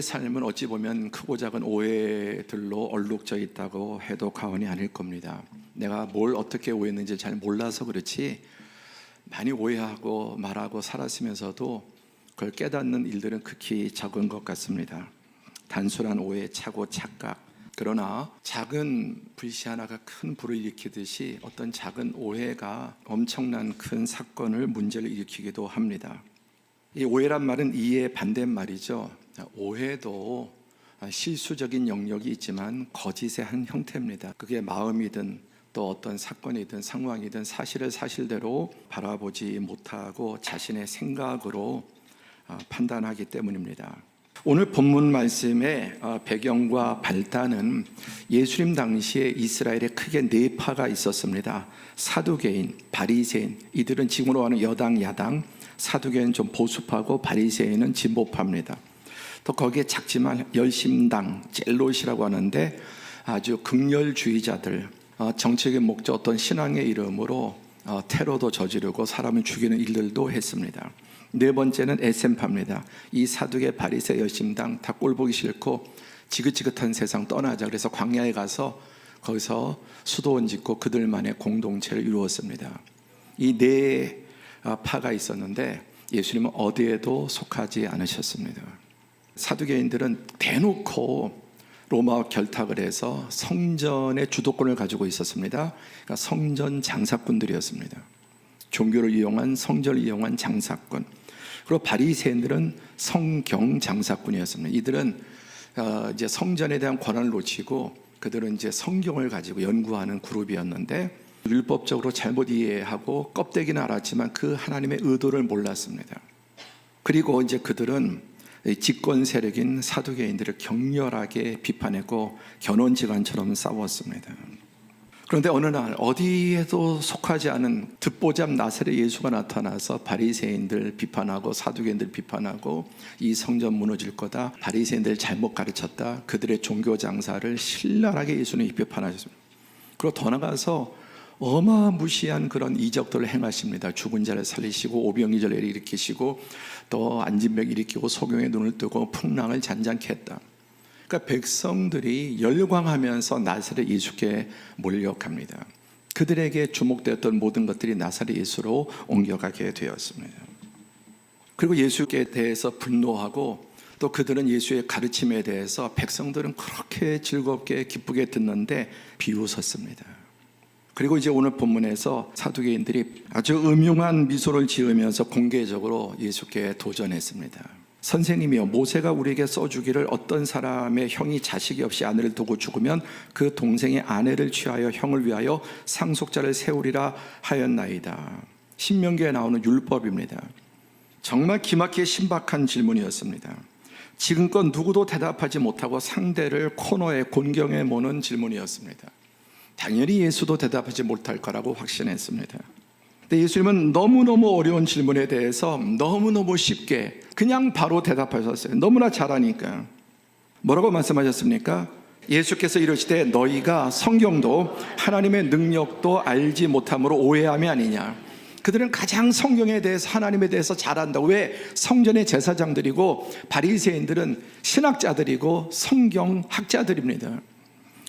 우리의 삶은 어찌 보면 크고 작은 오해들로 얼룩져 있다고 해도 과언이 아닐 겁니다. 내가 뭘 어떻게 오해했는지 잘 몰라서 그렇지 많이 오해하고 말하고 살았으면서도 그걸 깨닫는 일들은 극히 적은 것 같습니다. 단순한 오해, 착오, 착각. 그러나 작은 불씨 하나가 큰 불을 일으키듯이 어떤 작은 오해가 엄청난 큰 사건을, 문제를 일으키기도 합니다. 이 오해란 말은 이해의 반대말이죠. 오해도 실수적인 영역이 있지만 거짓의 한 형태입니다. 그게 마음이든 또 어떤 사건이든 상황이든 사실을 사실대로 바라보지 못하고 자신의 생각으로 판단하기 때문입니다. 오늘 본문 말씀의 배경과 발단은 예수님 당시에 이스라엘에 크게 네 파가 있었습니다. 사두개인, 바리새인, 이들은 지금으로 하는 여당, 야당. 사두개인은 좀 보수파고 바리새인은 진보파입니다. 또 거기에 작지만 열심당, 젤롯이라고 하는데 아주 극렬주의자들, 정책의 목적, 어떤 신앙의 이름으로 테러도 저지르고 사람을 죽이는 일들도 했습니다. 네 번째는 에센파입니다. 이 사두개, 바리새, 열심당 다 꼴보기 싫고 지긋지긋한 세상 떠나자 그래서 광야에 가서 거기서 수도원 짓고 그들만의 공동체를 이루었습니다. 이 네 파가 있었는데 예수님은 어디에도 속하지 않으셨습니다. 사두개인들은 대놓고 로마와 결탁을 해서 성전의 주도권을 가지고 있었습니다. 그러니까 성전 장사꾼들이었습니다. 종교를 이용한, 성전을 이용한 장사꾼. 그리고 바리새인들은 성경 장사꾼이었습니다. 이들은 이제 성전에 대한 권한을 놓치고 그들은 이제 성경을 가지고 연구하는 그룹이었는데 율법적으로 잘못 이해하고 껍데기는 알았지만 그 하나님의 의도를 몰랐습니다. 그리고 이제 그들은 집권 세력인 사두개인들을 격렬하게 비판했고 견원지간처럼 싸웠습니다. 그런데 어느 날 어디에도 속하지 않은 듣보잡 나사렛 예수가 나타나서 바리새인들 비판하고 사두개인들 비판하고 이 성전 무너질 거다, 바리새인들 잘못 가르쳤다, 그들의 종교 장사를 신랄하게 예수님이 비판하셨습니다. 그리고 더 나가서 어마무시한 그런 이적들을 행하십니다. 죽은 자를 살리시고 오병이절을 일으키시고 또 안진병 일으키고 소경의 눈을 뜨고 풍랑을 잔잔케 했다. 그러니까 백성들이 열광하면서 나사렛 예수께 몰려갑니다. 그들에게 주목되었던 모든 것들이 나사렛 예수로 옮겨가게 되었습니다. 그리고 예수께 대해서 분노하고 또 그들은 예수의 가르침에 대해서 백성들은 그렇게 즐겁게 기쁘게 듣는데 비웃었습니다. 그리고 이제 오늘 본문에서 사두개인들이 아주 음흉한 미소를 지으면서 공개적으로 예수께 도전했습니다. 선생님이여, 모세가 우리에게 써주기를 어떤 사람의 형이 자식이 없이 아내를 두고 죽으면 그 동생의 아내를 취하여 형을 위하여 상속자를 세우리라 하였나이다. 신명기에 나오는 율법입니다. 정말 기막히게 신박한 질문이었습니다. 지금껏 누구도 대답하지 못하고 상대를 코너에 곤경에 모는 질문이었습니다. 당연히 예수도 대답하지 못할 거라고 확신했습니다. 근데 예수님은 너무너무 어려운 질문에 대해서 너무너무 쉽게 그냥 바로 대답하셨어요. 너무나 잘하니까. 뭐라고 말씀하셨습니까? 예수께서 이르시되 너희가 성경도 하나님의 능력도 알지 못함으로 오해함이 아니냐. 그들은 가장 성경에 대해서, 하나님에 대해서 잘 안다고. 왜? 성전의 제사장들이고 바리새인들은 신학자들이고 성경학자들입니다.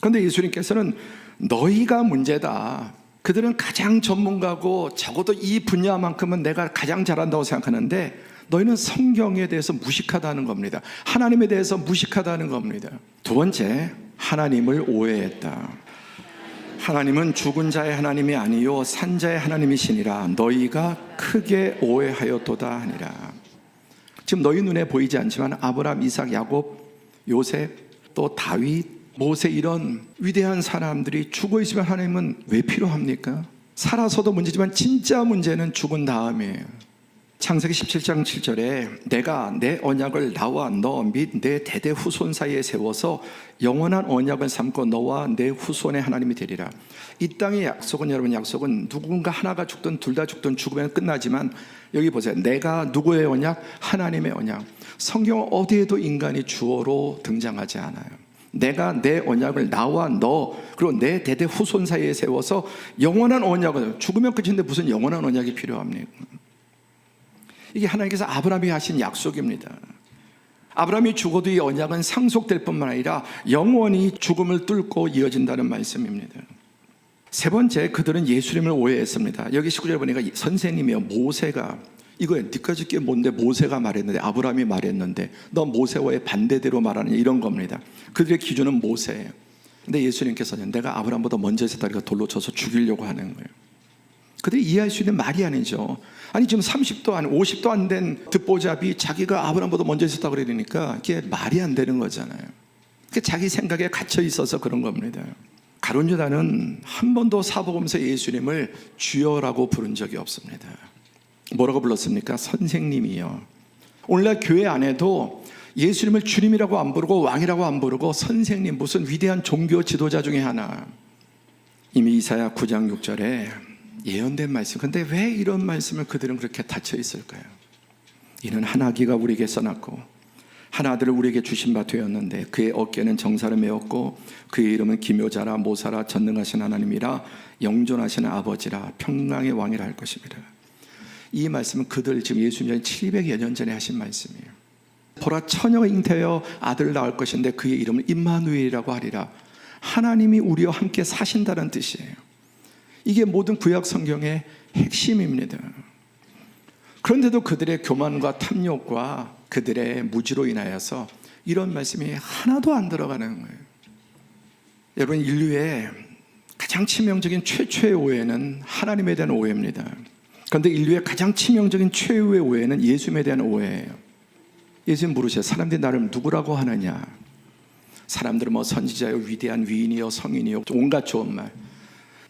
그런데 예수님께서는 너희가 문제다. 그들은 가장 전문가고 적어도 이 분야만큼은 내가 가장 잘한다고 생각하는데 너희는 성경에 대해서 무식하다는 겁니다. 하나님에 대해서 무식하다는 겁니다. 두 번째, 하나님을 오해했다. 하나님은 죽은 자의 하나님이 아니요 산 자의 하나님이시니라. 너희가 크게 오해하였도다 하니라. 지금 너희 눈에 보이지 않지만 아브라함, 이삭, 야곱, 요셉, 또 다윗, 모세, 이런 위대한 사람들이 죽어 있으면 하나님은 왜 필요합니까? 살아서도 문제지만 진짜 문제는 죽은 다음이에요. 창세기 17장 7절에 내가 내 언약을 나와 너 및 내 대대 후손 사이에 세워서 영원한 언약을 삼고 너와 내 후손의 하나님이 되리라. 이 땅의 약속은, 여러분, 약속은 누군가 하나가 죽든 둘 다 죽든 죽으면 끝나지만 여기 보세요. 내가 누구의 언약? 하나님의 언약. 성경 어디에도 인간이 주어로 등장하지 않아요. 내가 내 언약을 나와 너 그리고 내 대대 후손 사이에 세워서 영원한 언약을, 죽으면 끝인데 무슨 영원한 언약이 필요합니까? 이게 하나님께서 아브라함이 하신 약속입니다. 아브라함이 죽어도 이 언약은 상속될 뿐만 아니라 영원히 죽음을 뚫고 이어진다는 말씀입니다. 세 번째, 그들은 예수님을 오해했습니다. 여기 19절 보니까 선생님이요, 모세가 이거야, 니까 짓게 뭔데 모세가 말했는데, 아브라함이 말했는데 너 모세와의 반대대로 말하느냐, 이런 겁니다. 그들의 기준은 모세예요. 근데 예수님께서는 내가 아브라함보다 먼저 있었다니까 돌로 쳐서 죽이려고 하는 거예요. 그들이 이해할 수 있는 말이 아니죠. 아니 지금 30도 안 50도 안 된 듣보잡이 자기가 아브라함보다 먼저 있었다고 그러니까 이게 말이 안 되는 거잖아요. 그게 자기 생각에 갇혀 있어서 그런 겁니다. 가룟 유다는 한 번도 사복음서 예수님을 주여라고 부른 적이 없습니다. 뭐라고 불렀습니까? 선생님이요. 오늘날 교회 안에도 예수님을 주님이라고 안 부르고 왕이라고 안 부르고 선생님, 무슨 위대한 종교 지도자 중에 하나. 이미 이사야 9장 6절에 예언된 말씀. 근데 왜 이런 말씀을 그들은 그렇게 닫혀 있을까요? 이는 한 아기가 우리에게 써놨고 한 아들을 우리에게 주신 바 되었는데 그의 어깨는 정사를 메었고 그의 이름은 기묘자라 모사라 전능하신 하나님이라 영존하시는 아버지라 평강의 왕이라 할 것입니다. 이 말씀은 그들 지금 예수님 700여 년 전에 하신 말씀이에요. 보라, 처녀가 잉태하여 아들을 낳을 것인데 그의 이름을 임마누엘이라고 하리라. 하나님이 우리와 함께 사신다는 뜻이에요. 이게 모든 구약 성경의 핵심입니다. 그런데도 그들의 교만과 탐욕과 그들의 무지로 인하여서 이런 말씀이 하나도 안 들어가는 거예요. 여러분, 인류의 가장 치명적인 최초의 오해는 하나님에 대한 오해입니다. 그런데 인류의 가장 치명적인 최후의 오해는 예수님에 대한 오해예요. 예수님 물으셔요. 사람들이 나를 누구라고 하느냐? 사람들은 뭐 선지자요, 위대한 위인이요, 성인이요, 온갖 좋은 말.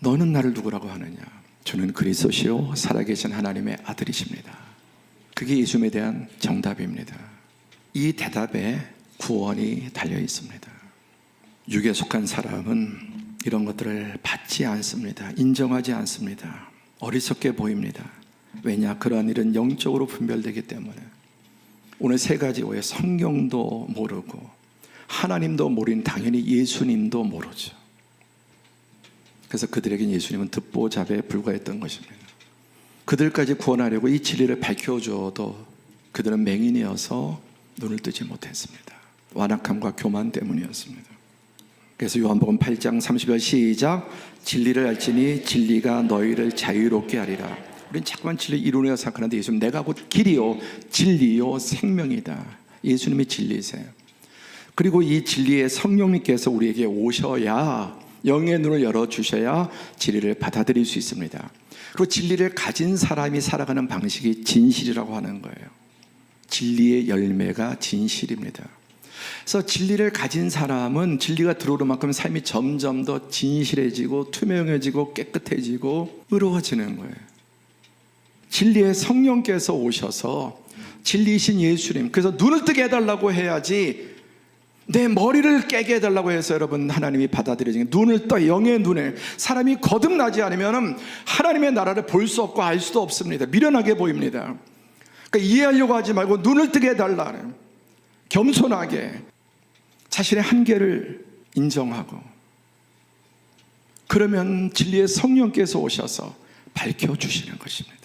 너는 나를 누구라고 하느냐? 저는 그리스도시요 살아계신 하나님의 아들이십니다. 그게 예수님에 대한 정답입니다. 이 대답에 구원이 달려 있습니다. 육에 속한 사람은 이런 것들을 받지 않습니다. 인정하지 않습니다. 어리석게 보입니다. 왜냐? 그러한 일은 영적으로 분별되기 때문에. 오늘 세 가지 오해, 성경도 모르고 하나님도 모르니 당연히 예수님도 모르죠. 그래서 그들에게 예수님은 듣보잡에 불과했던 것입니다. 그들까지 구원하려고 이 진리를 밝혀줘도 그들은 맹인이어서 눈을 뜨지 못했습니다. 완악함과 교만 때문이었습니다. 그래서 요한복음 8장 30절 시작. 진리를 알지니 진리가 너희를 자유롭게 하리라. 우리는 자꾸만 진리 이론이라 생각하는데 예수님, 내가 곧 길이요 진리요 생명이다. 예수님이 진리세요. 그리고 이 진리의 성령님께서 우리에게 오셔야, 영의 눈을 열어주셔야 진리를 받아들일 수 있습니다. 그리고 진리를 가진 사람이 살아가는 방식이 진실이라고 하는 거예요. 진리의 열매가 진실입니다. 그래서 진리를 가진 사람은 진리가 들어오는 만큼 삶이 점점 더 진실해지고 투명해지고 깨끗해지고 의로워지는 거예요. 진리의 성령께서 오셔서 진리이신 예수님, 그래서 눈을 뜨게 해달라고 해야지 내 머리를 깨게 해달라고 해서 여러분 하나님이 받아들여지는, 눈을 떠, 영의 눈을. 사람이 거듭나지 않으면 하나님의 나라를 볼 수 없고 알 수도 없습니다. 미련하게 보입니다. 그러니까 이해하려고 하지 말고 눈을 뜨게 해달라. 겸손하게 자신의 한계를 인정하고, 그러면 진리의 성령께서 오셔서 밝혀주시는 것입니다.